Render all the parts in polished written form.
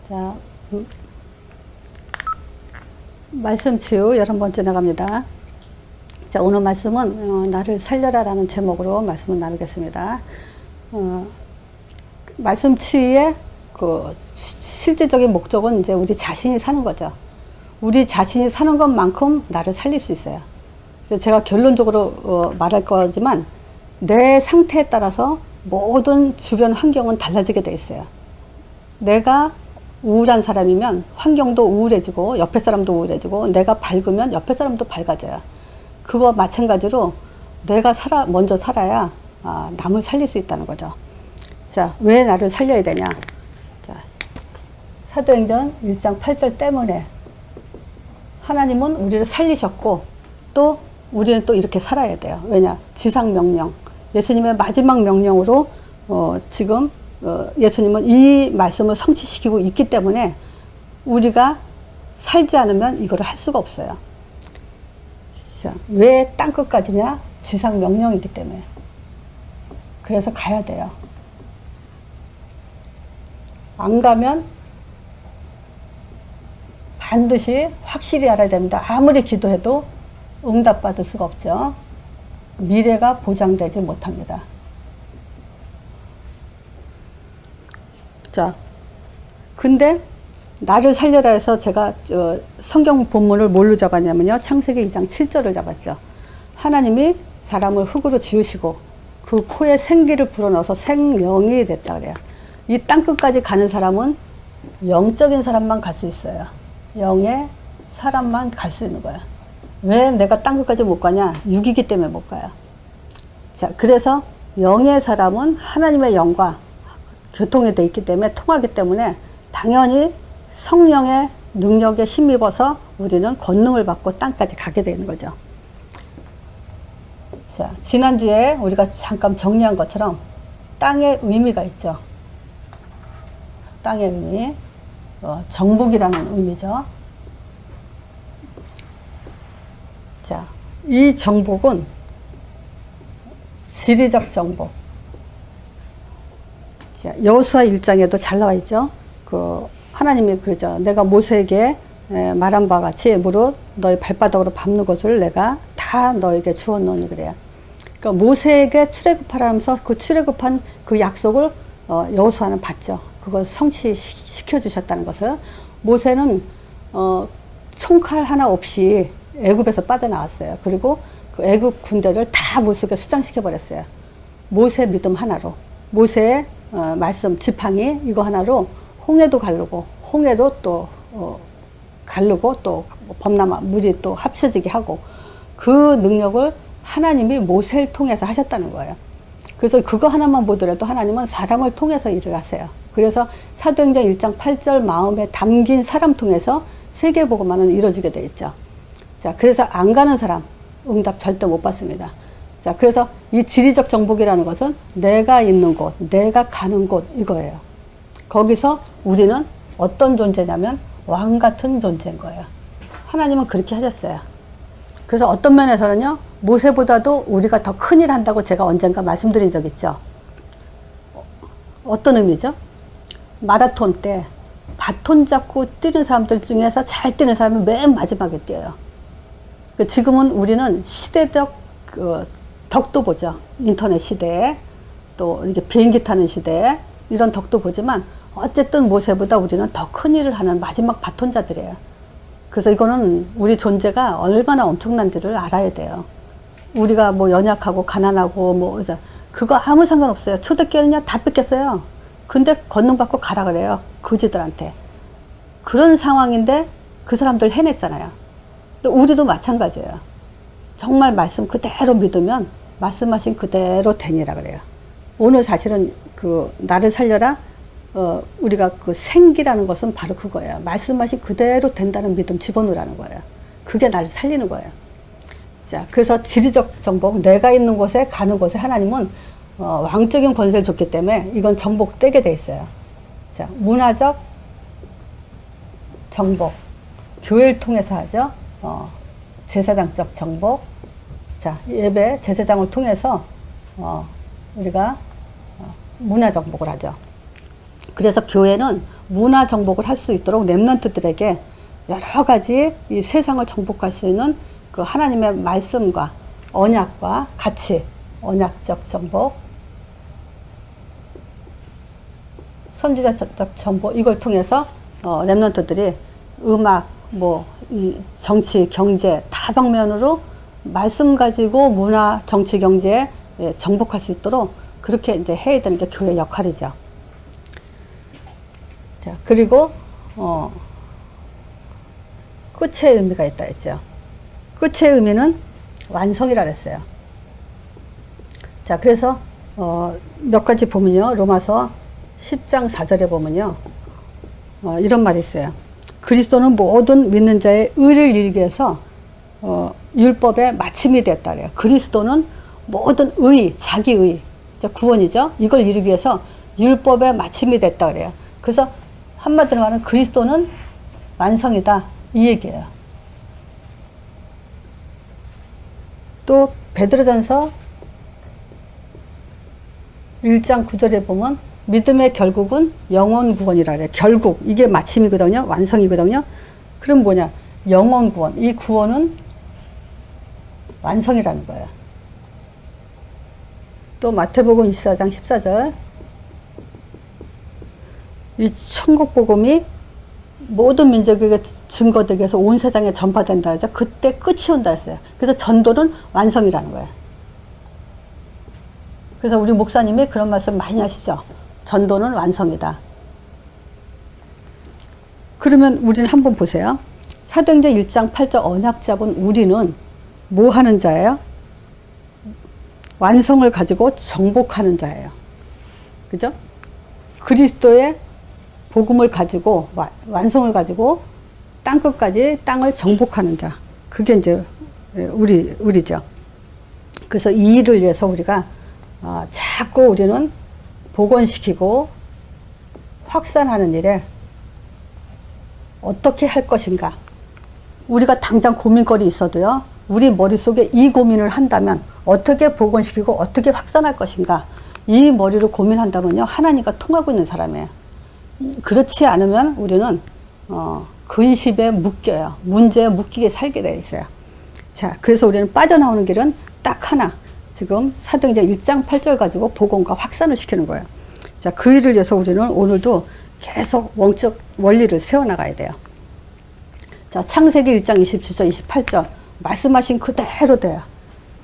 자, 말씀 치유 11번째 나갑니다. 자, 오늘 말씀은 나를 살려라 라는 제목으로 말씀을 나누겠습니다. 말씀 치유의 그 실질적인 목적은 이제 우리 자신이 사는 거죠. 우리 자신이 사는 것만큼 나를 살릴 수 있어요. 그래서 제가 결론적으로 말할 거지만 내 상태에 따라서 모든 주변 환경은 달라지게 돼 있어요. 내가 우울한 사람이면 환경도 우울해지고 옆에 사람도 우울해지고, 내가 밝으면 옆에 사람도 밝아져요. 그거 마찬가지로 내가 먼저 살아야 남을 살릴 수 있다는 거죠. 자, 왜 나를 살려야 되냐? 자, 사도행전 1장 8절 때문에 하나님은 우리를 살리셨고, 또 우리는 또 이렇게 살아야 돼요. 왜냐? 지상명령, 예수님의 마지막 명령으로 지금 예수님은 이 말씀을 성취시키고 있기 때문에 우리가 살지 않으면 이거를 할 수가 없어요. 자, 왜 땅끝까지냐? 지상명령이기 때문에. 그래서 가야 돼요. 안 가면 반드시 확실히 알아야 됩니다. 아무리 기도해도 응답받을 수가 없죠. 미래가 보장되지 못합니다. 자, 근데 나를 살려라 해서 제가 성경 본문을 뭘로 잡았냐면요, 창세기 2장 7절을 잡았죠. 하나님이 사람을 흙으로 지으시고 그 코에 생기를 불어넣어서 생명이 됐다 그래요. 이 땅끝까지 가는 사람은 영적인 사람만 갈 수 있어요. 영의 사람만 갈 수 있는 거야. 왜 내가 땅끝까지 못 가냐? 육이기 때문에 못 가요. 자, 그래서 영의 사람은 하나님의 영과 교통이 돼 있기 때문에, 통하기 때문에 당연히 성령의 능력에 힘입어서 우리는 권능을 받고 땅까지 가게 되는 거죠. 자, 지난주에 우리가 잠깐 정리한 것처럼 땅의 의미가 있죠. 땅의 의미, 정복이라는 의미죠. 자, 이 정복은 지리적 정복. 자, 여호수아 1장에도 잘 나와 있죠. 그 하나님이 그러죠. 내가 모세에게 말한 바와 같이 무릇 너희 발바닥으로 밟는 것을 내가 다 너에게 주었노니 그래요. 그러니까 모세에게 출애굽하라면서 그 출애굽한 그 약속을 여호수아는 받죠. 그걸 성취시켜 주셨다는 것을. 모세는 총칼 하나 없이 애굽에서 빠져나왔어요. 그리고 그 애굽 군대를 다 물속에 수장시켜 버렸어요. 모세 믿음 하나로, 모세의 말씀 지팡이 이거 하나로 홍해도 가르고, 홍해도 또 가르고, 또 범람아 물이 또 합쳐지게 하고, 그 능력을 하나님이 모세를 통해서 하셨다는 거예요. 그래서 그거 하나만 보더라도 하나님은 사람을 통해서 일을 하세요. 그래서 사도행전 1장 8절 마음에 담긴 사람 통해서 세계복음화는 이루어지게 돼 있죠. 자, 그래서 안 가는 사람 응답 절대 못 받습니다. 자, 그래서 이 지리적 정복이라는 것은 내가 있는 곳, 내가 가는 곳 이거예요. 거기서 우리는 어떤 존재냐면 왕 같은 존재인 거예요. 하나님은 그렇게 하셨어요. 그래서 어떤 면에서는요, 모세보다도 우리가 더 큰일 한다고 제가 언젠가 말씀드린 적 있죠. 어떤 의미죠? 마라톤 때 바톤 잡고 뛰는 사람들 중에서 잘 뛰는 사람이 맨 마지막에 뛰어요. 지금은 우리는 시대적 덕도 보죠. 인터넷 시대에, 또 이렇게 비행기 타는 시대에 이런 덕도 보지만, 어쨌든 모세보다 우리는 더 큰 일을 하는 마지막 바톤자들이에요. 그래서 이거는 우리 존재가 얼마나 엄청난지를 알아야 돼요. 우리가 뭐 연약하고 가난하고 뭐 그거 아무 상관없어요. 초대교회는요 다 뺏겼어요. 근데 권능 받고 가라 그래요, 그지들한테. 그런 상황인데 그 사람들 해냈잖아요. 또 우리도 마찬가지예요. 정말 말씀 그대로 믿으면 말씀하신 그대로 되니라 그래요. 오늘 사실은 그 나를 살려라, 우리가 그 생기라는 것은 바로 그거예요. 말씀하신 그대로 된다는 믿음 집어넣으라는 거예요. 그게 나를 살리는 거예요. 자, 그래서 지리적 정복, 내가 있는 곳에 가는 곳에 하나님은 왕적인 권세를 줬기 때문에 이건 정복되게 돼 있어요. 자, 문화적 정복, 교회를 통해서 하죠. 제사장적 정복. 자, 예배 제사장을 통해서 우리가 문화 정복을 하죠. 그래서 교회는 문화 정복을 할 수 있도록 렘넌트들에게 여러 가지 이 세상을 정복할 수 있는 그 하나님의 말씀과 언약과 가치, 언약적 정복, 선지자적 정복, 이걸 통해서 렘넌트들이 음악, 뭐 이 정치, 경제 다방면으로 말씀 가지고 문화, 정치, 경제에 정복할 수 있도록 그렇게 이제 해야 되는 게 교회 역할이죠. 자, 그리고 끝의 의미가 있다 했죠. 끝의 의미는 완성이라 그랬어요. 자, 그래서 몇 가지 보면요. 로마서 10장 4절에 보면요. 이런 말이 있어요. 그리스도는 모든 믿는 자의 의를 이루기 위해서 율법의 마침이 되었다 그래요. 그리스도는 모든 의, 자기의, 구원이죠. 이걸 이루기 위해서 율법의 마침이 됐다 그래요. 그래서 한마디로 말하면 그리스도는 완성이다, 이 얘기예요. 또 베드로전서 1장 9절에 보면 믿음의 결국은 영원 구원이라 그래요. 결국 이게 마침이거든요. 완성이거든요. 그럼 뭐냐? 영원 구원. 이 구원은 완성이라는 거예요. 또 마태복음 24장 14절. 이 천국 복음이 모든 민족에게 증거되기 위해서 온 세상에 전파된다 하죠. 그때 끝이 온다 했어요. 그래서 전도는 완성이라는 거예요. 그래서 우리 목사님이 그런 말씀 많이 하시죠. 전도는 완성이다. 그러면 우리는 한번 보세요. 사도행전 1장 8절 언약 잡은 우리는 뭐 하는 자예요? 완성을 가지고 정복하는 자예요. 그죠? 그리스도의 복음을 가지고 완성을 가지고 땅끝까지 땅을 정복하는 자. 그게 이제 우리죠. 그래서 이 일을 위해서 우리가 자꾸 우리는 복원시키고 확산하는 일에 어떻게 할 것인가. 우리가 당장 고민거리 있어도요. 우리 머릿속에 이 고민을 한다면 어떻게 복원시키고 어떻게 확산할 것인가. 이 머리로 고민한다면요. 하나님과 통하고 있는 사람이에요. 그렇지 않으면 우리는 근심에 묶여요. 문제에 묶이게 살게 돼 있어요. 자, 그래서 우리는 빠져나오는 길은 딱 하나. 지금 사도행전 1장 8절 가지고 복음과 확산을 시키는 거예요. 자, 그 일을 위해서 우리는 오늘도 계속 원적 원리를 세워나가야 돼요. 자, 창세기 1장 27절, 28절 말씀하신 그대로 돼요.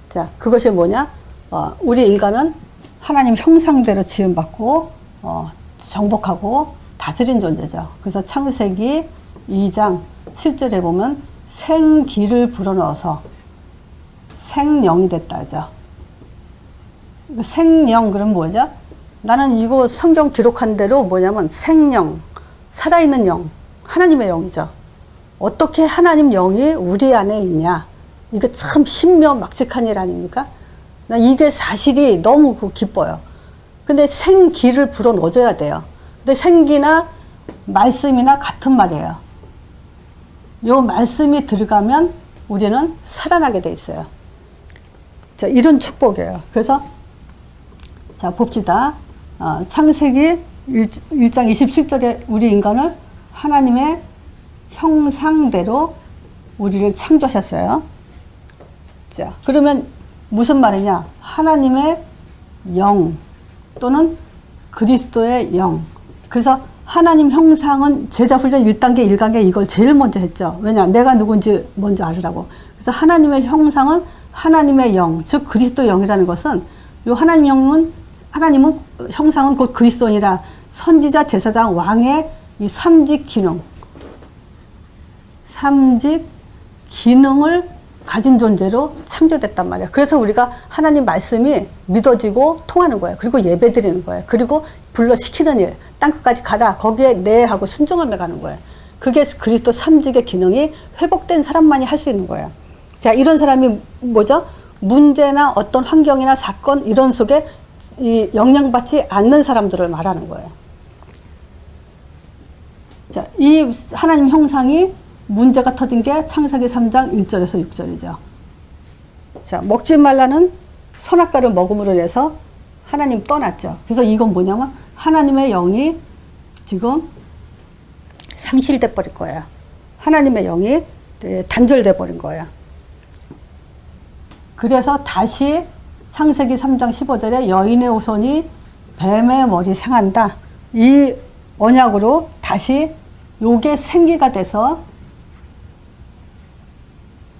자, 그것이 뭐냐? 우리 인간은 하나님 형상대로 지음받고 정복하고 다스린 존재죠. 그래서 창세기 2장 7절에 보면 생기를 불어넣어서 생령이 됐다 하죠. 생령 그럼 뭐죠? 나는 이거 성경 기록한 대로 뭐냐면 생령, 살아있는 영, 하나님의 영이죠. 어떻게 하나님 영이 우리 안에 있냐? 이게 참 신묘막측한 일 아닙니까? 나 이게 사실이 너무 기뻐요. 근데 생기를 불어 넣어줘야 돼요. 근데 생기나 말씀이나 같은 말이에요. 요 말씀이 들어가면 우리는 살아나게 돼 있어요. 자, 이런 축복이에요. 그래서 자, 봅시다. 창세기 1장 27절에 우리 인간을 하나님의 형상대로 우리를 창조하셨어요. 자, 그러면 무슨 말이냐? 하나님의 영 또는 그리스도의 영. 그래서 하나님 형상은 제자훈련 1단계, 1단계 이걸 제일 먼저 했죠. 왜냐? 내가 누군지 먼저 알으라고. 그래서 하나님의 형상은 하나님의 영, 즉 그리스도 영이라는 것은 요 하나님은 형상은 곧 그리스도니라 선지자, 제사장, 왕의 이 삼직 기능을 가진 존재로 창조됐단 말이에요. 그래서 우리가 하나님 말씀이 믿어지고 통하는 거예요. 그리고 예배 드리는 거예요. 그리고 불러 시키는 일, 땅끝까지 가라. 거기에 네 하고 순종하며 가는 거예요. 그게 그리스도 삼직의 기능이 회복된 사람만이 할 수 있는 거예요. 자, 이런 사람이 뭐죠? 문제나 어떤 환경이나 사건 이런 속에 이 영향받지 않는 사람들을 말하는 거예요. 자, 이 하나님 형상이 문제가 터진 게 창세기 3장 1절에서 6절이죠. 자, 먹지 말라는 선악과를 먹음으로 인해서 하나님 떠났죠. 그래서 이건 뭐냐면 하나님의 영이 지금 상실돼 버릴 거예요. 하나님의 영이 단절돼 버린 거예요. 그래서 다시 창세기 3장 15절에 여인의 후손이 뱀의 머리 생한다. 이 언약으로 다시 요게 생기가 돼서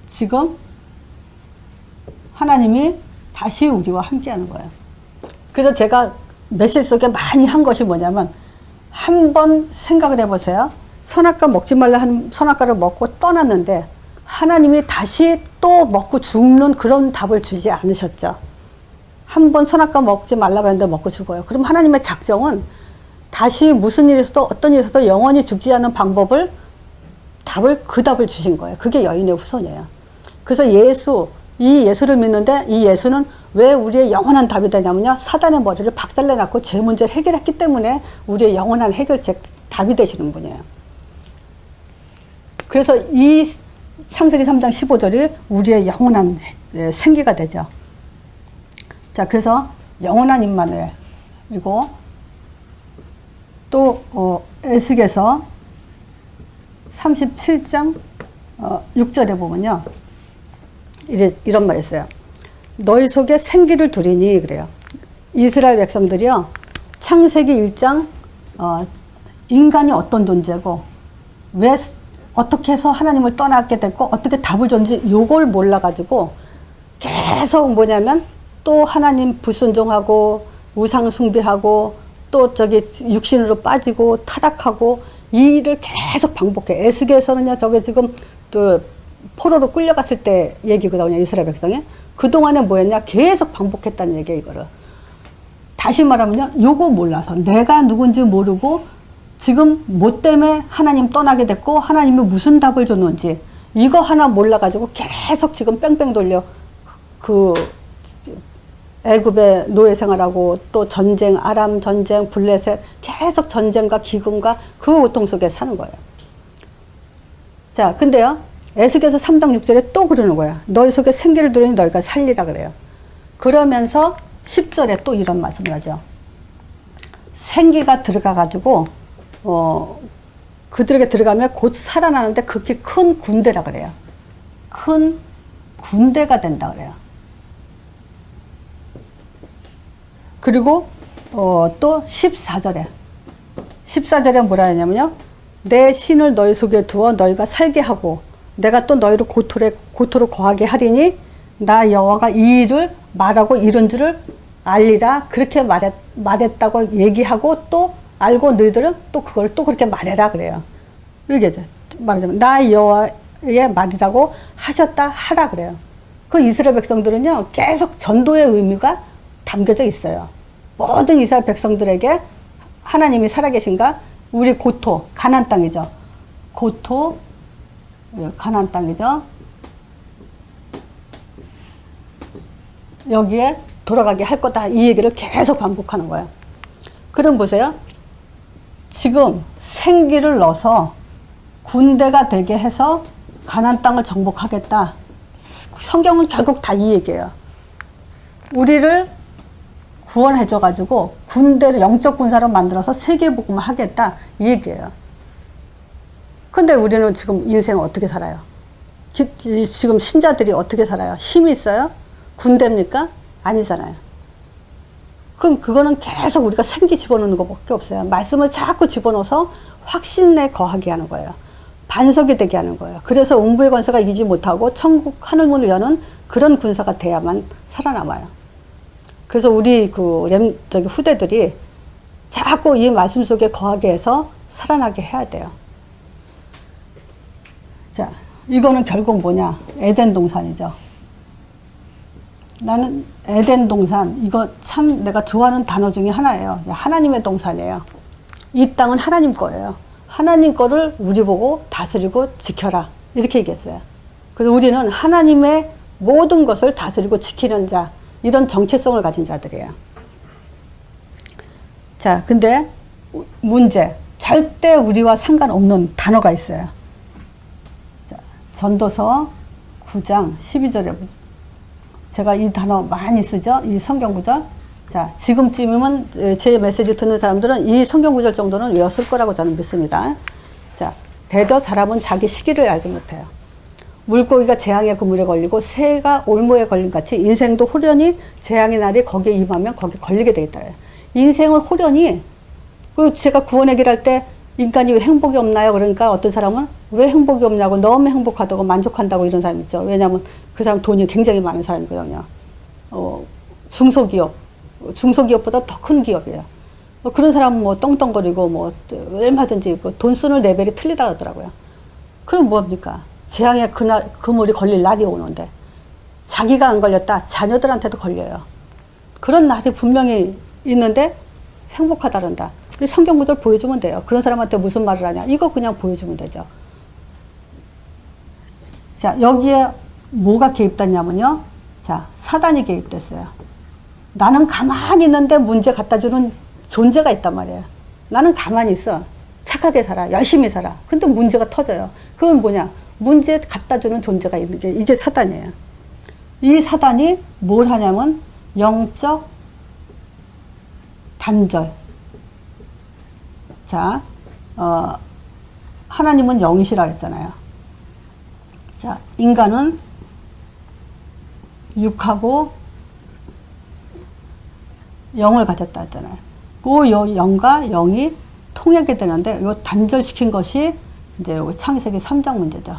지금 하나님이 다시 우리와 함께 하는 거예요. 그래서 제가 메시지 속에 많이 한 것이 뭐냐면, 한번 생각을 해보세요. 선악과 먹지 말라 하는 선악과를 먹고 떠났는데 하나님이 다시 또 먹고 죽는 그런 답을 주지 않으셨죠. 한번 선악과 먹지 말라 그랬는데 먹고 죽어요. 그럼 하나님의 작정은 다시 무슨 일이 있어도 어떤 일이 있어도 영원히 죽지 않는 방법을 그 답을 주신 거예요. 그게 여인의 후손이에요. 그래서 이 예수를 믿는데, 이 예수는 왜 우리의 영원한 답이 되냐면요, 사단의 머리를 박살내놨고 제 문제를 해결했기 때문에 우리의 영원한 해결책 답이 되시는 분이에요. 그래서 이 창세기 3장 15절이 우리의 영원한 생기가 되죠. 자, 그래서 영원한 임마누엘, 그리고 또 에스겔서 37장 6절에 보면요, 이런 말이 있어요. 너희 속에 생기를 두리니, 그래요. 이스라엘 백성들이요, 창세기 1장 인간이 어떤 존재고 왜 어떻게 해서 하나님을 떠나게 됐고 어떻게 답을 줬는지 요걸 몰라가지고 계속 뭐냐면 또 하나님 불순종하고 우상 숭배하고 또 육신으로 빠지고 타락하고 이 일을 계속 반복해. 에스겔서는요, 저게 지금 또 포로로 끌려갔을 때 얘기거든요, 이스라엘 백성이. 그동안에 뭐였냐, 계속 반복했다는 얘기예요, 이거를. 다시 말하면요, 요거 몰라서 내가 누군지 모르고 지금 뭐 때문에 하나님 떠나게 됐고 하나님이 무슨 답을 줬는지 이거 하나 몰라가지고 계속 지금 뺑뺑 돌려 그 애굽의 노예 생활하고 또 전쟁, 아람 전쟁, 블레셋, 계속 전쟁과 기근과 그 고통 속에 사는 거예요. 자, 근데요, 에스겔서 3장 6절에 또 그러는 거야. 너희 속에 생기를 두르니 너희가 살리라 그래요. 그러면서 10절에 또 이런 말씀을 하죠. 생기가 들어가가지고 그들에게 들어가면 곧 살아나는데 극히 큰 군대라 그래요. 큰 군대가 된다 그래요. 그리고 또 14절에 뭐라 하냐면요, 내 신을 너희 속에 두어 너희가 살게 하고 내가 또 너희를 고토로 거하게 하리니 나 여호와가 이 일을 말하고 이룬 줄을 알리라. 그렇게 말했다고 얘기하고 또 알고 너희들은 또 그걸 또 그렇게 말해라 그래요. 이렇게 말하자면 나 여호와의 말이라고 하셨다 하라 그래요. 그 이스라엘 백성들은요, 계속 전도의 의미가 담겨져 있어요. 모든 이스라엘 백성들에게 하나님이 살아계신가? 우리 고토, 가나안 땅이죠. 고토, 가나안 땅이죠. 여기에 돌아가게 할 거다. 이 얘기를 계속 반복하는 거예요. 그럼 보세요. 지금 생기를 넣어서 군대가 되게 해서 가나안 땅을 정복하겠다. 성경은 결국 다 이 얘기예요. 우리를 구원해줘가지고 군대를 영적 군사로 만들어서 세계복음을 하겠다. 이 얘기예요. 근데 우리는 지금 인생을 어떻게 살아요? 지금 신자들이 어떻게 살아요? 힘이 있어요? 군대입니까? 아니잖아요. 그럼 그거는 계속 우리가 생기 집어넣는 것밖에 없어요. 말씀을 자꾸 집어넣어서 확신에 거하게 하는 거예요. 반석이 되게 하는 거예요. 그래서 음부의 권세가 이기지 못하고 천국 하늘문을 여는 그런 군사가 돼야만 살아남아요. 그래서 우리 후대들이 자꾸 이 말씀 속에 거하게 해서 살아나게 해야 돼요. 자, 이거는 결국 뭐냐? 에덴 동산이죠. 나는 에덴 동산, 이거 참 내가 좋아하는 단어 중에 하나예요. 하나님의 동산이에요. 이 땅은 하나님 거예요. 하나님 거를 우리 보고 다스리고 지켜라. 이렇게 얘기했어요. 그래서 우리는 하나님의 모든 것을 다스리고 지키는 자, 이런 정체성을 가진 자들이에요. 자, 근데 문제, 절대 우리와 상관없는 단어가 있어요. 자, 전도서 9장 12절에 제가 이 단어 많이 쓰죠. 이 성경 구절. 자, 지금쯤이면 제 메시지 듣는 사람들은 이 성경 구절 정도는 외웠을 거라고 저는 믿습니다. 자, 대저 사람은 자기 시기를 알지 못해요. 물고기가 재앙의 그물에 걸리고 새가 올무에 걸린 같이 인생도 호련히 재앙의 날이 거기에 임하면 거기에 걸리게 되겠다. 인생을 호련히, 제가 구원 얘기를 할 때 인간이 왜 행복이 없나요? 그러니까 어떤 사람은 왜 행복이 없냐고, 너무 행복하다고 만족한다고 이런 사람 있죠. 왜냐하면 그 사람 돈이 굉장히 많은 사람이거든요. 중소기업보다 더 큰 기업이에요. 그런 사람은 뭐 떵떵거리고 뭐 얼마든지 돈 쓰는 레벨이 틀리다 하더라고요. 그럼 뭡니까? 재앙의 그물이 걸릴 날이 오는데 자기가 안 걸렸다, 자녀들한테도 걸려요. 그런 날이 분명히 있는데 행복하다른다. 성경 구절 보여주면 돼요. 그런 사람한테 무슨 말을 하냐, 이거 그냥 보여주면 되죠. 자, 여기에 뭐가 개입됐냐면요, 자, 사단이 개입됐어요. 나는 가만히 있는데 문제 갖다 주는 존재가 있단 말이에요. 나는 가만히 있어, 착하게 살아, 열심히 살아. 근데 문제가 터져요. 그건 뭐냐, 문제 갖다 주는 존재가 있는 게, 이게 사단이에요. 이 사단이 뭘 하냐면 영적 단절. 자, 하나님은 영이시라 그랬잖아요. 자, 인간은 육하고 영을 가졌다 했잖아요. 그 영과 영이 통하게 되는데, 요 단절시킨 것이 이제 요 창세기 3장 문제죠.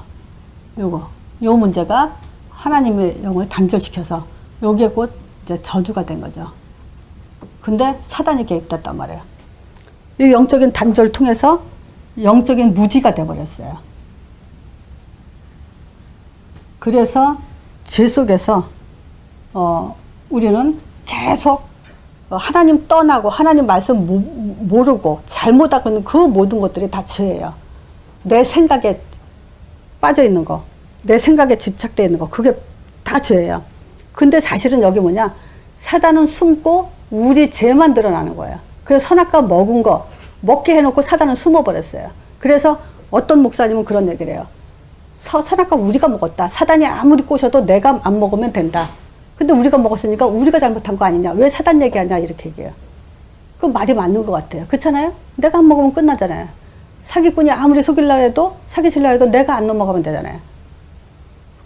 요 문제가 하나님의 영을 단절시켜서 요게 곧 이제 저주가 된 거죠. 근데 사단이 개입됐단 말이에요. 이 영적인 단절을 통해서 영적인 무지가 돼버렸어요. 그래서 죄 속에서 우리는 계속 하나님 떠나고 하나님 말씀 모르고 잘못하고 있는 그 모든 것들이 다 죄예요. 내 생각에 빠져 있는 거, 내 생각에 집착되어 있는 거, 그게 다 죄예요. 근데 사실은 여기 뭐냐, 사단은 숨고 우리 죄만 드러나는 거예요. 그래서 선악과 먹은 거 먹게 해놓고 사단은 숨어버렸어요. 그래서 어떤 목사님은 그런 얘기를 해요. 선악과 우리가 먹었다. 사단이 아무리 꼬셔도 내가 안 먹으면 된다. 근데 우리가 먹었으니까 우리가 잘못한 거 아니냐, 왜 사단 얘기하냐, 이렇게 얘기해요. 그 말이 맞는 것 같아요. 그렇잖아요? 내가 안 먹으면 끝나잖아요. 사기꾼이 아무리 속이려 해도, 사기치려 해도 내가 안 넘어가면 되잖아요.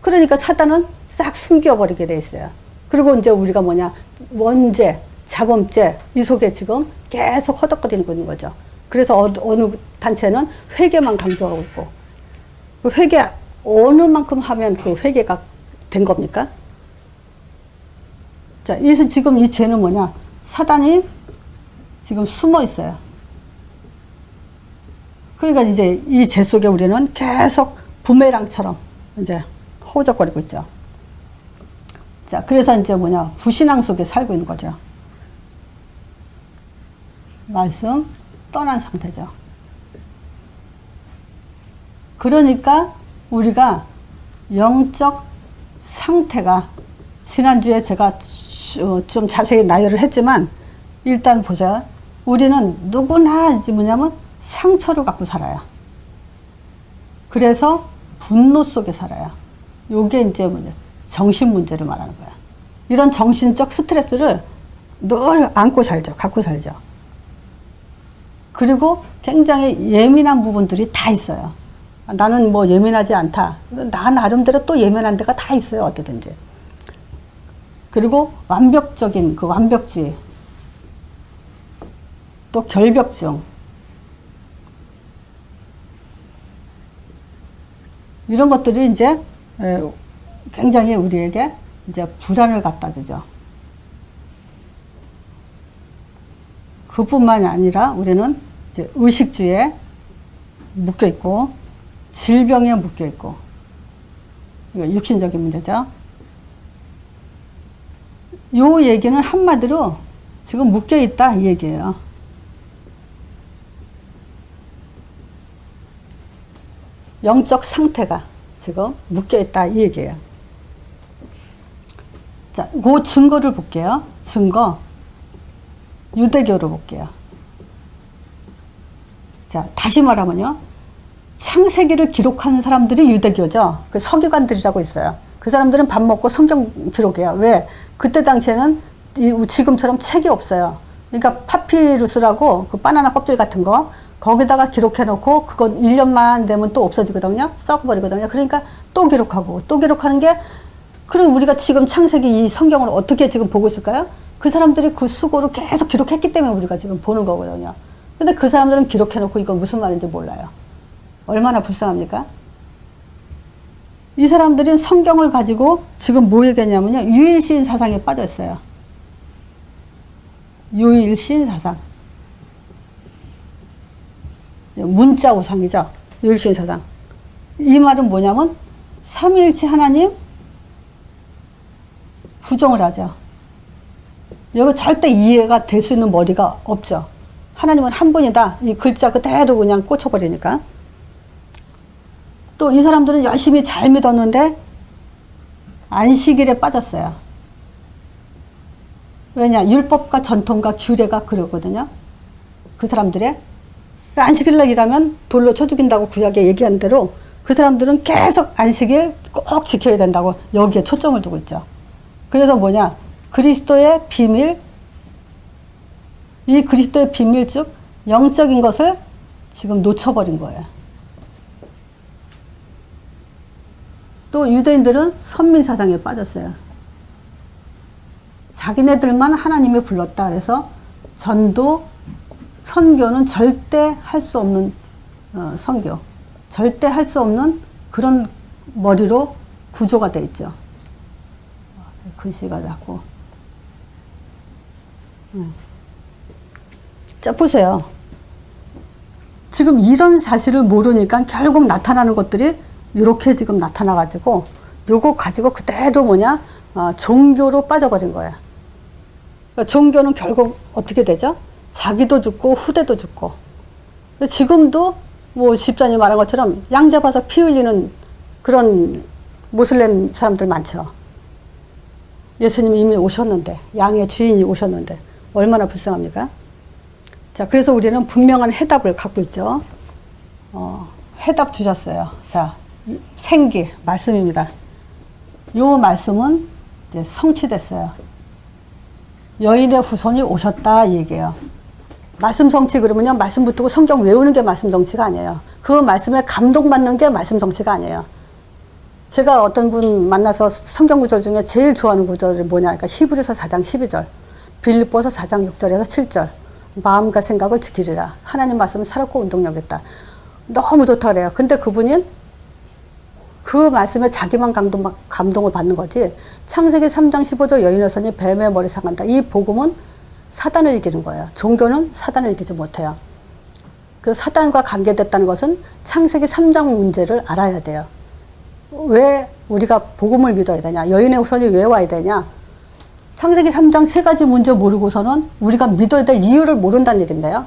그러니까 사단은 싹 숨겨버리게 돼 있어요. 그리고 이제 우리가 뭐냐, 원죄, 자범죄, 이 속에 지금 계속 허덕거리고 있는 거죠. 그래서 어느 단체는 회개만 강조하고 있고, 그 회개 어느 만큼 하면 그 회개가 된 겁니까? 자, 그래서 지금 이 죄는 뭐냐, 사단이 지금 숨어 있어요. 그러니까 이제 이 죄 속에 우리는 계속 부메랑처럼 이제 허우적거리고 있죠. 자, 그래서 이제 뭐냐, 불신앙 속에 살고 있는 거죠. 말씀 떠난 상태죠. 그러니까 우리가 영적 상태가, 지난주에 제가 좀 자세히 나열을 했지만, 일단 보자. 우리는 누구나 이제 뭐냐면 상처를 갖고 살아요. 그래서 분노 속에 살아요. 요게 이제 뭐냐, 정신 문제를 말하는 거야. 이런 정신적 스트레스를 늘 안고 살죠. 갖고 살죠. 그리고 굉장히 예민한 부분들이 다 있어요. 나는 뭐 예민하지 않다. 나 나름대로 또 예민한 데가 다 있어요. 어디든지. 그리고 완벽적인 그 완벽주의, 또 결벽증, 이런 것들이 이제 굉장히 우리에게 이제 불안을 갖다 주죠. 그뿐만이 아니라 우리는 이제 의식주에 묶여 있고, 질병에 묶여 있고, 이거 육신적인 문제죠. 요 얘기는 한마디로 지금 묶여 있다, 이 얘기예요. 영적 상태가 지금 묶여 있다, 이 얘기예요. 자, 그 증거를 볼게요. 증거. 유대교를 볼게요. 자, 다시 말하면요, 창세기를 기록하는 사람들이 유대교죠. 그 서기관들이라고 있어요. 그 사람들은 밥 먹고 성경 기록해요. 왜? 그때 당시에는 지금처럼 책이 없어요. 그러니까 파피루스라고 그 바나나 껍질 같은 거, 거기다가 기록해놓고 그건 1년만 되면 또 없어지거든요. 썩어버리거든요. 그러니까 또 기록하고 또 기록하는 게, 그럼 우리가 지금 창세기 이 성경을 어떻게 지금 보고 있을까요? 그 사람들이 그 수고로 계속 기록했기 때문에 우리가 지금 보는 거거든요. 근데 그 사람들은 기록해놓고 이건 무슨 말인지 몰라요. 얼마나 불쌍합니까? 이 사람들은 성경을 가지고 지금 뭐 얘기하냐면요, 유일신 사상에 빠져 있어요. 유일신 사상. 문자 우상이죠. 유일신 사상. 이 말은 뭐냐면 삼위일체 하나님 부정을 하죠. 여기 절대 이해가 될 수 있는 머리가 없죠. 하나님은 한 분이다. 이 글자 그대로 그냥 꽂혀버리니까. 또 이 사람들은 열심히 잘 믿었는데 안식일에 빠졌어요. 왜냐? 율법과 전통과 규례가 그러거든요. 그 사람들의. 안식일날 일하면 돌로 쳐 죽인다고 구약에 얘기한 대로 그 사람들은 계속 안식일 꼭 지켜야 된다고 여기에 초점을 두고 있죠. 그래서 뭐냐? 그리스도의 비밀, 이 그리스도의 비밀 즉 영적인 것을 지금 놓쳐버린 거예요. 또 유대인들은 선민사상에 빠졌어요. 자기네들만 하나님이 불렀다. 그래서 전도, 선교는 절대 할 수 없는 선교, 절대 할 수 없는 그런 머리로 구조가 돼 있죠. 글씨가 자꾸. 자, 보세요. 지금 이런 사실을 모르니까 결국 나타나는 것들이 이렇게 지금 나타나가지고 요거 가지고 그대로 뭐냐, 종교로 빠져버린 거야. 그러니까 종교는 결국 어떻게 되죠? 자기도 죽고 후대도 죽고. 지금도 뭐 집사님 말한 것처럼 양 잡아서 피 흘리는 그런 모슬렘 사람들 많죠. 예수님이 이미 오셨는데, 양의 주인이 오셨는데 얼마나 불쌍합니까? 자, 그래서 우리는 분명한 해답을 갖고 있죠. 해답 주셨어요. 자, 생기 말씀입니다. 요 말씀은 이제 성취됐어요. 여인의 후손이 오셨다 이 얘기예요. 말씀 성취 그러면요, 말씀 붙들고 성경 외우는 게 말씀 성취가 아니에요. 그 말씀에 감동받는 게 말씀 성취가 아니에요. 제가 어떤 분 만나서 성경 구절 중에 제일 좋아하는 구절이 뭐냐, 그러니까 히브리서 4장 12절, 빌립보서 4장 6절에서 7절, 마음과 생각을 지키리라. 하나님 말씀은 살았고 운동력 있다. 너무 좋다 그래요. 근데 그분은 그 말씀에 자기만 감동을 받는 거지, 창세기 3장 15절 여인의 선이 뱀의 머리 상한다. 이 복음은 사단을 이기는 거예요. 종교는 사단을 이기지 못해요. 그 사단과 관계됐다는 것은 창세기 3장 문제를 알아야 돼요. 왜 우리가 복음을 믿어야 되냐? 여인의 후손이 왜 와야 되냐? 창세기 3장 세 가지 문제 모르고서는 우리가 믿어야 될 이유를 모른다는 얘기인데요.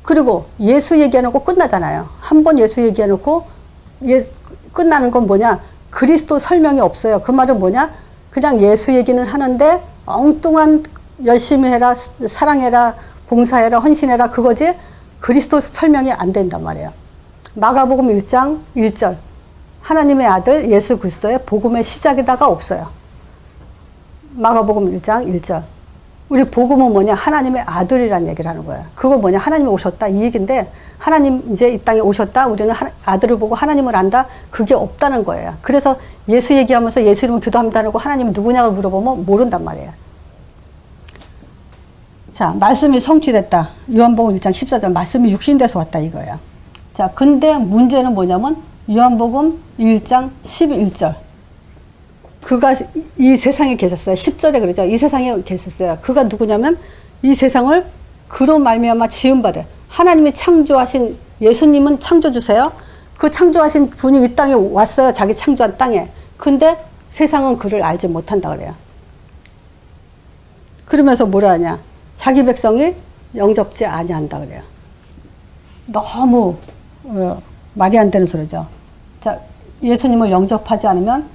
그리고 예수 얘기해놓고 끝나잖아요. 한 번 예수 얘기해놓고 끝나는 건 뭐냐? 그리스도 설명이 없어요. 그 말은 뭐냐? 그냥 예수 얘기는 하는데 엉뚱한 열심히 해라, 사랑해라, 봉사해라, 헌신해라 그거지 그리스도 설명이 안 된단 말이에요. 마가복음 1장 1절 하나님의 아들 예수 그리스도의 복음의 시작에다가 없어요. 마가복음 1장 1절. 우리 복음은 뭐냐? 하나님의 아들이라는 얘기를 하는 거예요. 그거 뭐냐? 하나님이 오셨다 이 얘기인데, 하나님 이제 이 땅에 오셨다, 우리는 아들을 보고 하나님을 안다, 그게 없다는 거예요. 그래서 예수 얘기하면서 예수 이름으로 기도합니다라고 하나님이 누구냐고 물어보면 모른단 말이에요. 자, 말씀이 성취됐다. 요한복음 1장 14절 말씀이 육신돼서 왔다 이거예요. 자, 근데 문제는 뭐냐면 요한복음 1장 11절. 그가 이 세상에 계셨어요. 10절에 그러죠. 이 세상에 계셨어요. 그가 누구냐면 이 세상을 그로 말미암아 지음받아. 하나님이 창조하신, 예수님은 창조주세요. 그 창조하신 분이 이 땅에 왔어요. 자기 창조한 땅에. 근데 세상은 그를 알지 못한다 그래요. 그러면서 뭐라 하냐? 자기 백성이 영접지 아니한다 그래요. 너무 말이 안 되는 소리죠. 자, 예수님을 영접하지 않으면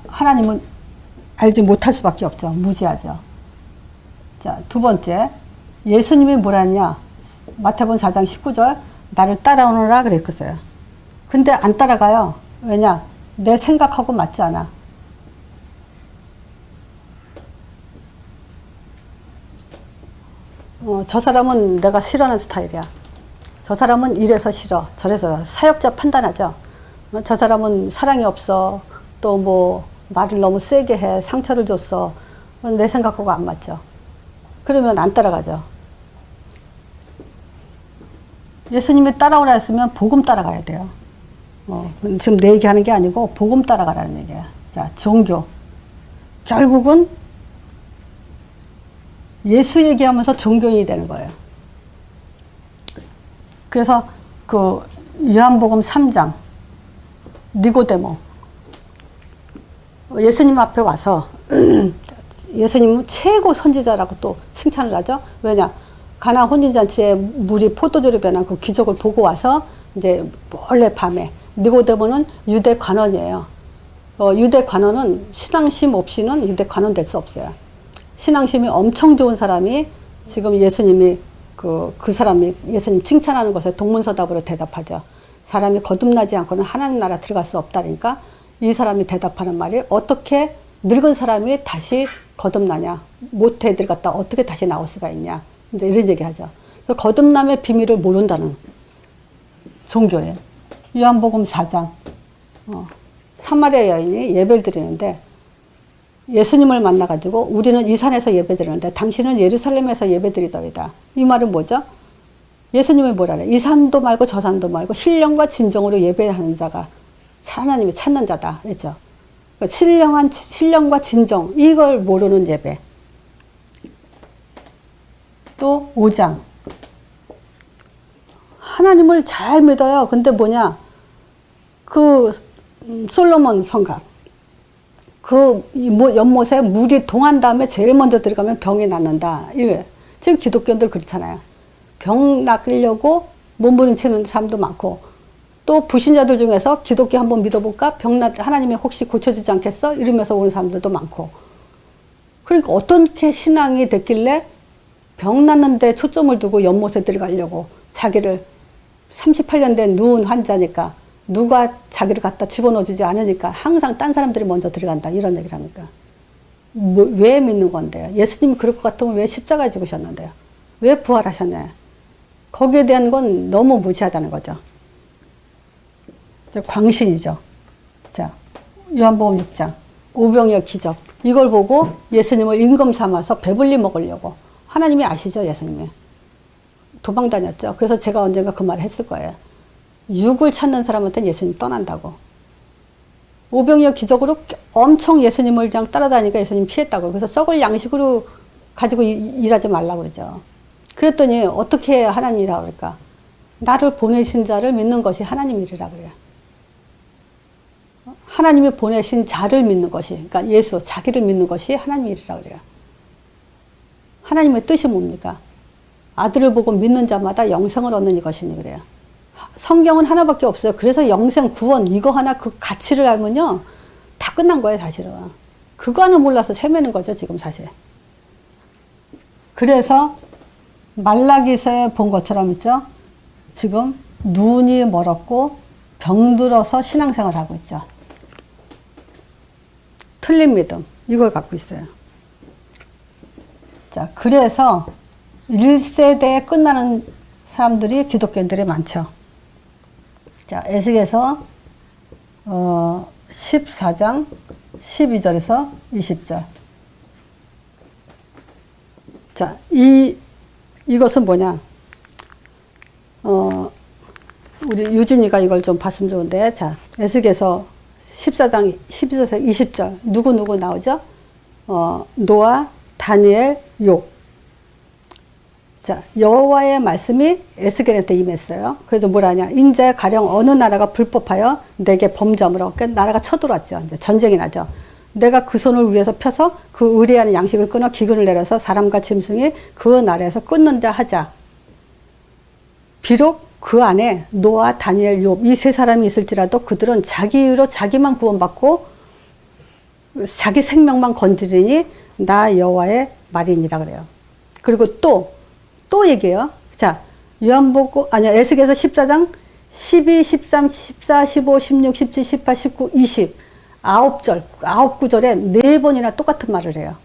하나님은 알지 못할 수밖에 없죠. 무지하죠. 자, 두 번째, 예수님이 뭐라 했냐? 마태복음 4장 19절 나를 따라오너라 그랬었어요. 근데 안 따라가요. 왜냐? 내 생각하고 맞지 않아. 저 사람은 내가 싫어하는 스타일이야. 저 사람은 이래서 싫어, 저래서 사역자 판단하죠. 저 사람은 사랑이 없어, 또 뭐 말을 너무 세게 해, 상처를 줬어. 내 생각하고 안 맞죠. 그러면 안 따라가죠. 예수님이 따라오라 했으면 복음 따라가야 돼요. 지금 내 얘기하는 게 아니고 복음 따라가라는 얘기야. 자, 종교. 결국은 예수 얘기하면서 종교인이 되는 거예요. 그래서 그 요한복음 3장 니고데모 예수님 앞에 와서 예수님은 최고 선지자라고 또 칭찬을 하죠. 왜냐? 가나 혼인잔치에 물이 포도주로 변한 그 기적을 보고 와서 이제 몰래 밤에 니고데모는 유대 관원이에요. 유대 관원은 신앙심 없이는 유대 관원 될 수 없어요. 신앙심이 엄청 좋은 사람이 지금 예수님이 그 사람이 예수님 칭찬하는 것에 동문서답으로 대답하죠. 사람이 거듭나지 않고는 하나님 나라 들어갈 수 없다니까 이 사람이 대답하는 말이 어떻게 늙은 사람이 다시 거듭나냐? 모태에 들어갔다 어떻게 다시 나올 수가 있냐? 이제 이런 얘기 하죠. 그래서 거듭남의 비밀을 모른다는 종교예요. 요한복음 4장. 사마리아 여인이 예배를 드리는데 예수님을 만나가지고 우리는 이 산에서 예배 드리는데 당신은 예루살렘에서 예배 드리더이다. 이 말은 뭐죠? 예수님이 뭐라 그래? 이 산도 말고 저 산도 말고 신령과 진정으로 예배하는 자가 하나님이 찾는 자다. 그랬죠. 그러니까 신령과 진정 이걸 모르는 예배. 또 5장. 하나님을 잘 믿어요. 근데 뭐냐? 솔로몬 성곽. 연못에 물이 동한 다음에 제일 먼저 들어가면 병이 낫는다. 이게 지금 기독교인들 그렇잖아요. 병 낫으려고 몸부림치는 사람도 많고 또 불신자들 중에서 기독교 한번 믿어볼까? 하나님이 혹시 고쳐주지 않겠어? 이러면서 오는 사람들도 많고. 그러니까 어떻게 신앙이 됐길래 병 낫는데 초점을 두고 연못에 들어가려고 자기를 38년 된 누운 환자니까 누가 자기를 갖다 집어넣어주지 않으니까 항상 딴 사람들이 먼저 들어간다 이런 얘기를 합니까? 왜 믿는 건데요? 예수님이 그럴 것 같으면 왜 십자가에 죽으셨는데요? 왜 부활하셨나요? 거기에 대한 건 너무 무지하다는 거죠. 광신이죠. 자, 요한복음 6장 오병이어 기적 이걸 보고 예수님을 임금 삼아서 배불리 먹으려고 하나님이 아시죠? 예수님이 도망 다녔죠. 그래서 제가 언젠가 그 말을 했을 거예요. 육을 찾는 사람한테는 예수님 떠난다고. 오병이어 기적으로 엄청 예수님을 그냥 따라다니니까 예수님 피했다고. 그래서 썩을 양식으로 가지고 일하지 말라고 그러죠. 그랬더니 어떻게 하나님이라고 그럴까? 나를 보내신 자를 믿는 것이 하나님 일이라 그래요. 하나님이 보내신 자를 믿는 것이, 그러니까 예수, 자기를 믿는 것이 하나님 일이라 그래요. 하나님의 뜻이 뭡니까? 아들을 보고 믿는 자마다 영생을 얻는 이것이니 그래요. 성경은 하나밖에 없어요. 그래서 영생, 구원 이거 하나 그 가치를 알면요. 다 끝난 거예요 사실은. 그거 하나 몰라서 헤매는 거죠 지금 사실. 그래서 말라기서에 본 것처럼 있죠. 지금 눈이 멀었고 병들어서 신앙생활을 하고 있죠. 틀린 믿음 이걸 갖고 있어요. 자, 그래서 1세대에 끝나는 사람들이 기독교인들이 많죠. 자, 에스겔서 14장 12절에서 20절. 자, 이것은 뭐냐? 우리 유진이가 이걸 좀 봤으면 좋은데, 자, 에스겔서 14장 12절에서 20절. 누구 나오죠? 노아, 다니엘, 욥. 자, 여호와의 말씀이 에스겔한테 임했어요. 그래서 뭐라냐? 인제 가령 어느 나라가 불법하여 내게 범죄함으로, 그러니까 나라가 쳐들어왔죠. 이제 전쟁이 나죠. 내가 그 손을 위에서 펴서 그 의뢰하는 양식을 끊어 기근을 내려서 사람과 짐승이 그 나라에서 끊는 자 하자. 비록 그 안에 노아, 다니엘, 욥 이 세 사람이 있을지라도 그들은 자기 의로 자기만 구원받고 자기 생명만 건드리니 나 여호와의 말이니라 그래요. 그리고 또 얘기해요. 자, 에스겔서 14장 12, 13, 14, 15, 16, 17, 18, 19, 20 9 구절에 4번이나 똑같은 말을 해요.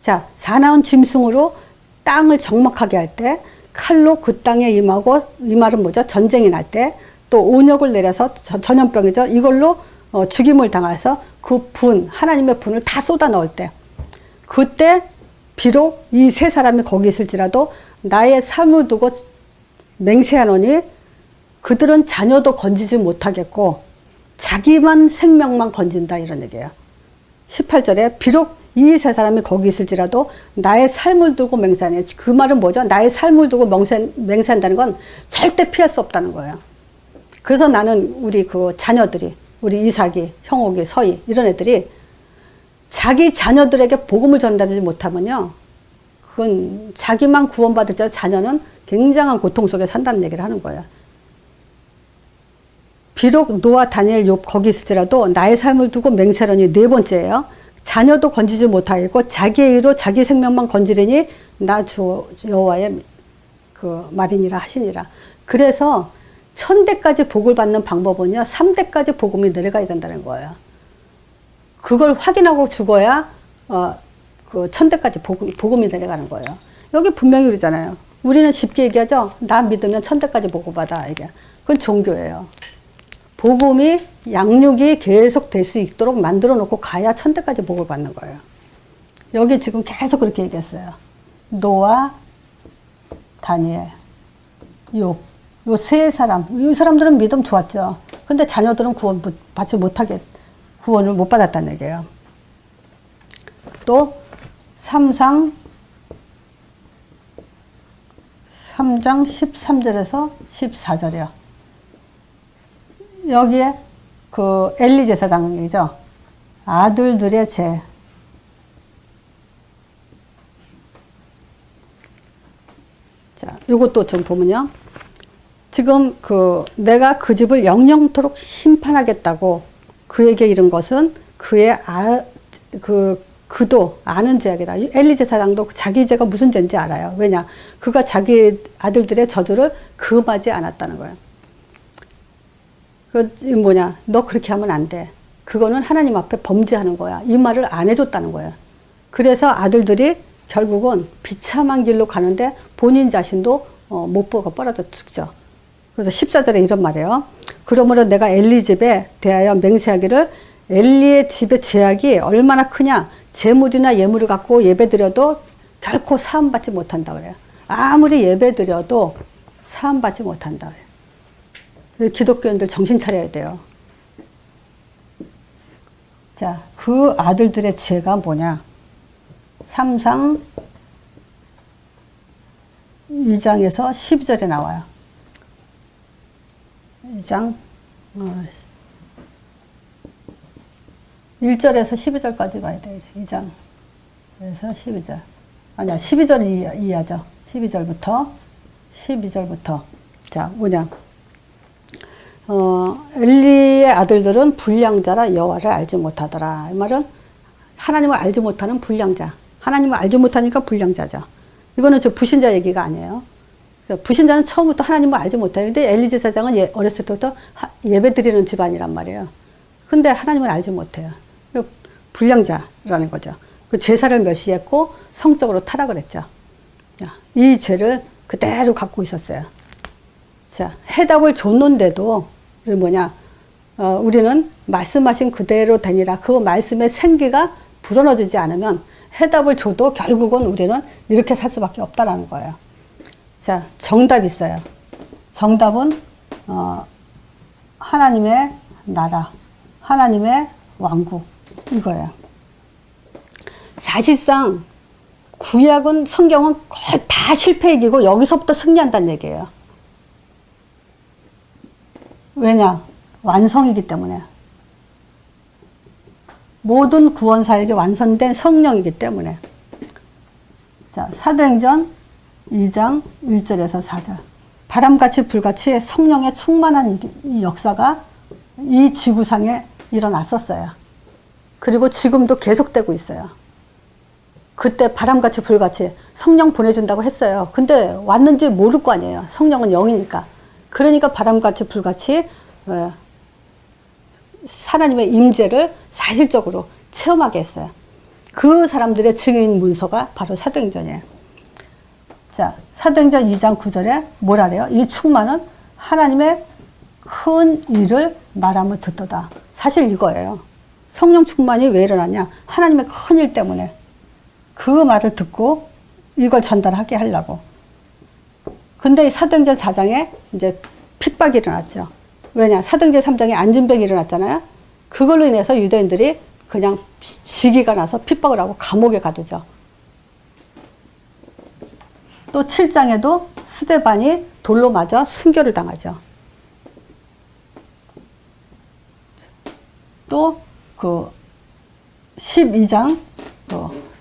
자, 사나운 짐승으로 땅을 적막하게 할 때 칼로 그 땅에 임하고, 이 말은 뭐죠? 전쟁이 날 때 또 온역을 내려서 전염병이죠. 이걸로 죽임을 당해서 그 분, 하나님의 분을 다 쏟아 넣을 때, 그때 비록 이 세 사람이 거기 있을지라도 나의 삶을 두고 맹세하노니 그들은 자녀도 건지지 못하겠고 자기만 생명만 건진다, 이런 얘기예요. 18절에 비록 이 세 사람이 거기 있을지라도 나의 삶을 두고 맹세하니, 그 말은 뭐죠? 나의 삶을 두고 맹세한다는 건 절대 피할 수 없다는 거예요. 그래서 나는 우리 그 자녀들이, 우리 이삭이, 형옥이, 서희 이런 애들이 자기 자녀들에게 복음을 전달하지 못하면요, 그건 자기만 구원받을 때 자녀는 굉장한 고통 속에 산다는 얘기를 하는 거예요. 비록 노아, 다니엘, 욥 거기 있을지라도 나의 삶을 두고 맹세하니, 네 번째예요. 자녀도 건지지 못하겠고 자기의 의로 자기 생명만 건지리니 나 주 여호와의 그 말이니라 하시니라. 그래서 1000대까지 복을 받는 방법은요, 3대까지 복음이 내려가야 된다는 거예요. 그걸 확인하고 죽어야 그 1000대까지 복음이 내려가는 거예요. 여기 분명히 그러잖아요. 우리는 쉽게 얘기하죠. 나 믿으면 1000대까지 복을 받아, 이게. 그건 종교예요. 복음이, 양육이 계속 될 수 있도록 만들어 놓고 가야 1000대까지 복을 받는 거예요. 여기 지금 계속 그렇게 얘기했어요. 노아, 다니엘, 욥, 요 세 사람, 이 사람들은 믿음 좋았죠. 근데 자녀들은 구원 받지 못하게, 구원을 못 받았다는 얘기예요. 또 3장 13절에서 14절이요. 여기에 그 엘리 제사장이죠. 아들들의 죄. 자, 요것도 좀 보면요. 지금 내가 그 집을 영영토록 심판하겠다고 그에게 이른 것은 그의 그도 아는 죄악이다. 엘리 제사장도 자기 죄가 무슨 죄인지 알아요. 왜냐? 그가 자기 아들들의 저주를 금하지 않았다는 거예요. 뭐냐? 너 그렇게 하면 안 돼. 그거는 하나님 앞에 범죄하는 거야. 이 말을 안 해줬다는 거예요. 그래서 아들들이 결국은 비참한 길로 가는데 본인 자신도 못 보고 떨어져 죽죠. 그래서 14절에 이런 말이에요. 그러므로 내가 엘리 집에 대하여 맹세하기를, 엘리의 집의 죄악이 얼마나 크냐. 재물이나 예물을 갖고 예배드려도 결코 사함받지 못한다 그래요. 아무리 예배드려도 사함받지 못한다 그래요. 기독교인들 정신 차려야 돼요. 자, 그 아들들의 죄가 뭐냐. 3장 2장에서 12절에 나와요. 2장 1절에서 12절까지 봐야 돼요. 2장에서 12절. 아니야, 12절 이하죠. 12절부터. 자, 뭐냐. 엘리의 아들들은 불량자라 여호와를 알지 못하더라. 이 말은 하나님을 알지 못하는 불량자. 하나님을 알지 못하니까 불량자죠. 이거는 저 불신자 얘기가 아니에요. 불신자는 처음부터 하나님을 알지 못해요. 근데 엘리 제사장은 어렸을 때부터 예배 드리는 집안이란 말이에요. 근데 하나님을 알지 못해요. 불량자라는 거죠. 그 제사를 멸시했고 성적으로 타락을 했죠. 이 죄를 그대로 갖고 있었어요. 자, 해답을 줬는데도 뭐냐, 우리는 말씀하신 그대로 되니라. 그 말씀의 생기가 불어넣어지지 않으면 해답을 줘도 결국은 우리는 이렇게 살 수밖에 없다라는 거예요. 자, 정답이 있어요. 정답은 하나님의 나라, 하나님의 왕국, 이거예요. 사실상 구약은, 성경은 거의 다 실패 얘기고 여기서부터 승리한다는 얘기예요. 왜냐? 완성이기 때문에. 모든 구원 사역이 완성된 성령이기 때문에. 자, 사도행전 2장 1절에서 4절. 바람같이 불같이 성령의 충만한 이 역사가 이 지구상에 일어났었어요. 그리고 지금도 계속되고 있어요. 그때 바람같이 불같이 성령 보내준다고 했어요. 근데 왔는지 모를 거 아니에요. 성령은 영이니까. 그러니까 바람같이 불같이 하나님의 임재를 사실적으로 체험하게 했어요. 그 사람들의 증인 문서가 바로 사도행전이에요. 자, 사도행전 2장 9절에 뭐라 그래요? 이 충만은 하나님의 큰 일을 말하면 듣도다. 사실 이거예요. 성령 충만이 왜 일어나냐? 하나님의 큰 일 때문에. 그 말을 듣고 이걸 전달하게 하려고. 근데 사도행전 4장에 이제 핍박이 일어났죠. 왜냐? 사도행전 3장에 안진병이 일어났잖아요. 그걸로 인해서 유대인들이 그냥 시기가 나서 핍박을 하고 감옥에 가두죠. 또 7장에도 스데반이 돌로 맞아 순교를 당하죠. 또 그 12장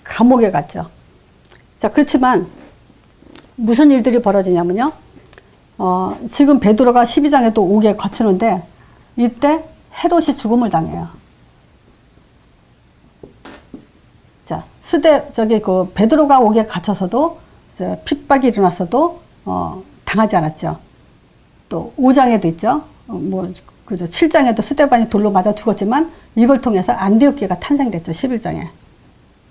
감옥에 갔죠. 자, 그렇지만 무슨 일들이 벌어지냐면요. 지금 베드로가 12장에 또 옥에 갇히는데 이때 헤롯이 죽음을 당해요. 자, 그 베드로가 옥에 갇혀서도 핍박이 일어났어도 당하지 않았죠. 또 5장에도 있죠. 그죠. 7장에도 스데반이 돌로 맞아 죽었지만 이걸 통해서 안디옥교회가 탄생됐죠. 11장에.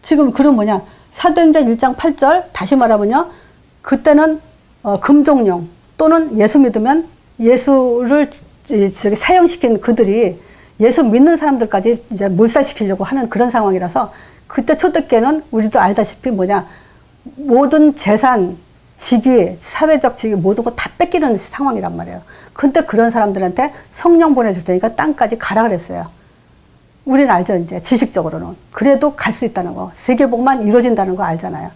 지금 그럼 뭐냐? 사도행전 1장 8절 다시 말하면요. 그때는 금종령 또는 예수 믿으면 예수를 사형시킨 그들이 예수 믿는 사람들까지 이제 몰살시키려고 하는 그런 상황이라서 그때 초대교회는 우리도 알다시피 뭐냐? 모든 재산, 직위, 사회적 직위 모든 거 다 뺏기는 상황이란 말이에요. 근데 그런 사람들한테 성령 보내줄 테니까 땅까지 가라 그랬어요. 우리는 알죠, 이제 지식적으로는. 그래도 갈 수 있다는 거. 세계복만 이루어진다는 거 알잖아요.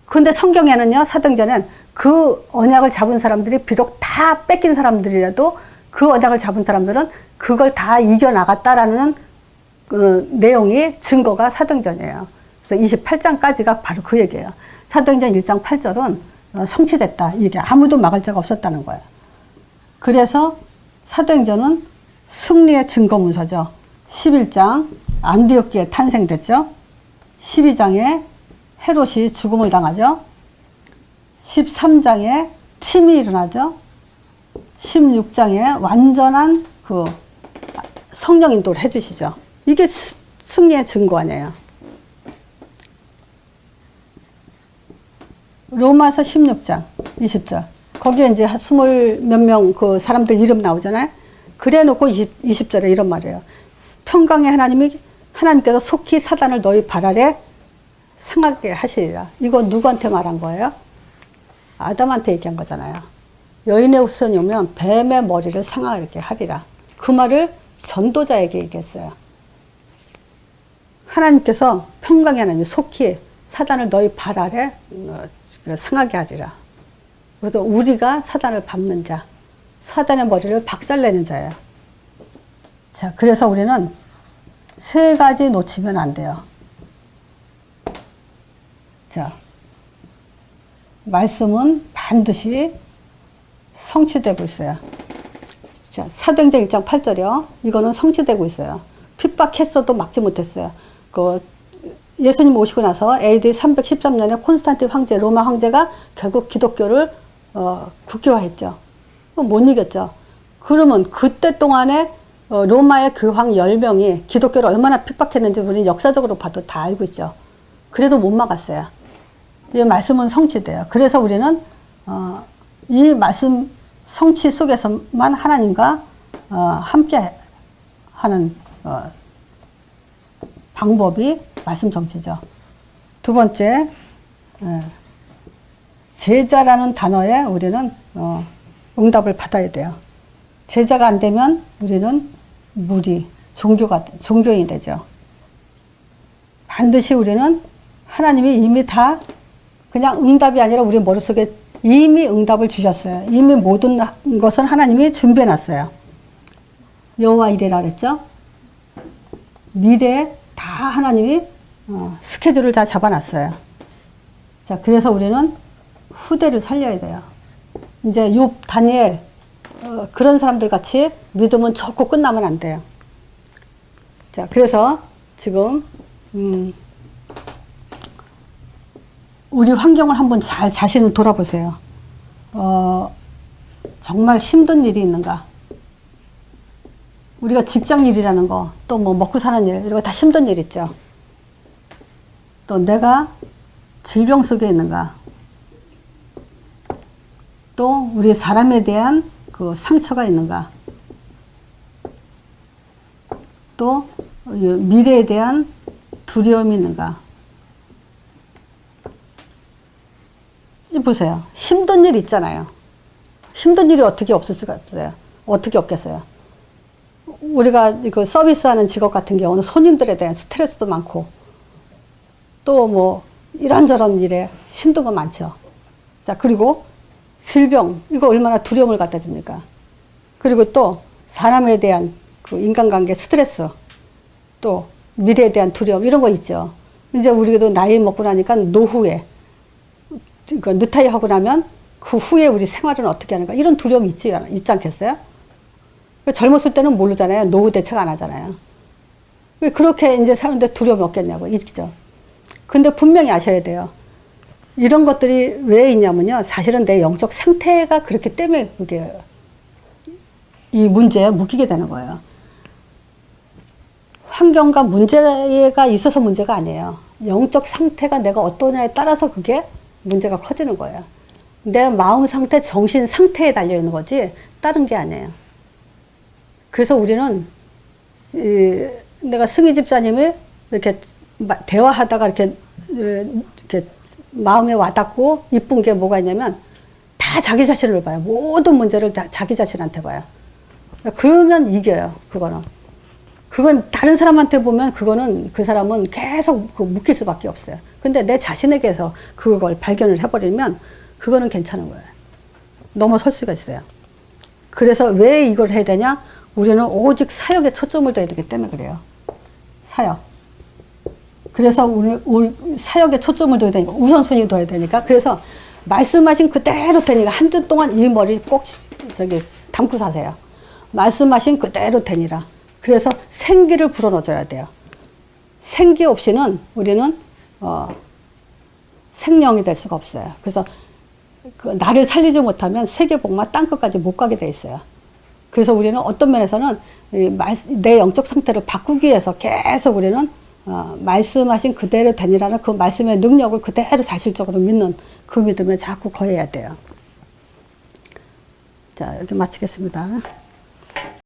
근데 성경에는요, 사도행전엔 그 언약을 잡은 사람들이 비록 다 뺏긴 사람들이라도 그 언약을 잡은 사람들은 그걸 다 이겨나갔다라는 내용이 증거가 사도행전이에요. 그래서 28장까지가 바로 그 얘기예요. 사도행전 1장 8절은 성취됐다. 이게 아무도 막을 자가 없었다는 거예요. 그래서 사도행전은 승리의 증거문서죠. 11장 안디옥교회 탄생됐죠. 12장에 헤롯이 죽음을 당하죠. 13장에 침이 일어나죠. 16장에 완전한 그 성령 인도를 해주시죠. 이게 승리의 증거 아니에요. 로마서 16장 20절 거기에 이제 20 몇 명 그 사람들 이름 나오잖아요. 그래 놓고 20절에 이런 말이에요. 평강의 하나님께서 속히 사단을 너희 발 아래 상하게 하시리라. 이거 누구한테 말한 거예요? 아담한테 얘기한 거잖아요. 여인의 후손이 오면 뱀의 머리를 상하게 하리라. 그 말을 전도자에게 얘기했어요. 하나님께서 평강의 하나님 속히 사단을 너희 발 아래 상하게 하리라. 그래서 우리가 사단을 밟는 자, 사단의 머리를 박살내는 자예요. 자, 그래서 우리는 세 가지 놓치면 안 돼요. 자, 말씀은 반드시 성취되고 있어요. 자, 사도행전 1장 8절이요. 이거는 성취되고 있어요. 핍박했어도 막지 못했어요. 예수님 오시고 나서 AD 313년에 콘스탄틴 황제, 로마 황제가 결국 기독교를 국교화했죠. 못 이겼죠. 그러면 그때 동안에 로마의 교황 10명이 기독교를 얼마나 핍박했는지 우리는 역사적으로 봐도 다 알고 있죠. 그래도 못 막았어요. 이 말씀은 성취돼요. 그래서 우리는 이 말씀 성취 속에서만 하나님과 함께 하는 방법이 말씀 성취죠. 두 번째, 제자라는 단어에 우리는 응답을 받아야 돼요. 제자가 안 되면 우리는 무리, 종교인이 되죠. 반드시 우리는 하나님이 이미 다 그냥 응답이 아니라 우리 머릿속에 이미 응답을 주셨어요. 이미 모든 것은 하나님이 준비해 놨어요. 여호와 이레라 그랬죠? 미래에 다 하나님이 스케줄을 다 잡아놨어요. 자, 그래서 우리는 후대를 살려야 돼요. 이제 욥, 다니엘 그런 사람들 같이 믿음은 적고 끝나면 안 돼요. 자, 그래서 지금 우리 환경을 한번 잘 자신을 돌아보세요. 정말 힘든 일이 있는가? 우리가 직장 일이라는 거, 또 뭐 먹고 사는 일, 이런 거 다 힘든 일 있죠. 또 내가 질병 속에 있는가? 또 우리 사람에 대한 그 상처가 있는가? 또 미래에 대한 두려움이 있는가? 보세요. 힘든 일 있잖아요. 힘든 일이 어떻게 없을 수가 없어요. 어떻게 없겠어요. 우리가 그 서비스하는 직업 같은 경우는 손님들에 대한 스트레스도 많고 또 뭐 이런저런 일에 힘든 거 많죠. 자, 그리고 질병, 이거 얼마나 두려움을 갖다 줍니까? 그리고 또 사람에 대한 그 인간관계 스트레스, 또 미래에 대한 두려움, 이런 거 있죠. 이제 우리도 나이 먹고 나니까 노후에, 그 느타이 하고 나면 그 후에 우리 생활은 어떻게 하는가, 이런 두려움이 있지 않겠어요? 젊었을 때는 모르잖아요. 노후 대책 안 하잖아요. 왜 그렇게 이제 사는데 두려움이 없겠냐고, 있죠. 근데 분명히 아셔야 돼요. 이런 것들이 왜 있냐면요. 사실은 내 영적 상태가 그렇기 때문에 그게 이 문제에 묶이게 되는 거예요. 환경과 문제가 있어서 문제가 아니에요. 영적 상태가 내가 어떠냐에 따라서 그게 문제가 커지는 거예요. 내 마음 상태, 정신 상태에 달려 있는 거지 다른 게 아니에요. 그래서 우리는 내가 승희 집사님을 이렇게 대화하다가 이렇게 마음에 와닿고 이쁜 게 뭐가 있냐면 다 자기 자신을 봐요. 모든 문제를 다 자기 자신한테 봐요. 그러면 이겨요. 그건 다른 사람한테 보면 그거는 그 사람은 계속 묶일 수밖에 없어요. 근데 내 자신에게서 그걸 발견을 해버리면 그거는 괜찮은 거예요. 넘어설 수가 있어요. 그래서 왜 이걸 해야 되냐? 우리는 오직 사역에 초점을 둬야 되기 때문에 그래요. 사역. 그래서 우리 사역에 초점을 둬야 되니까, 우선순위 둬야 되니까. 그래서 말씀하신 그대로 되니까 한 주 동안 이 머리 꼭 담고 사세요. 말씀하신 그대로 되니라. 그래서 생기를 불어넣어줘야 돼요. 생기 없이는 우리는 생명이 될 수가 없어요. 그래서 나를 살리지 못하면 세계복마 땅끝까지 못 가게 돼 있어요. 그래서 우리는 어떤 면에서는 내 영적 상태를 바꾸기 위해서 계속 우리는 말씀하신 그대로 되니라는 그 말씀의 능력을 그대로 사실적으로 믿는 그 믿음을 자꾸 거해야 돼요. 자, 여기 마치겠습니다.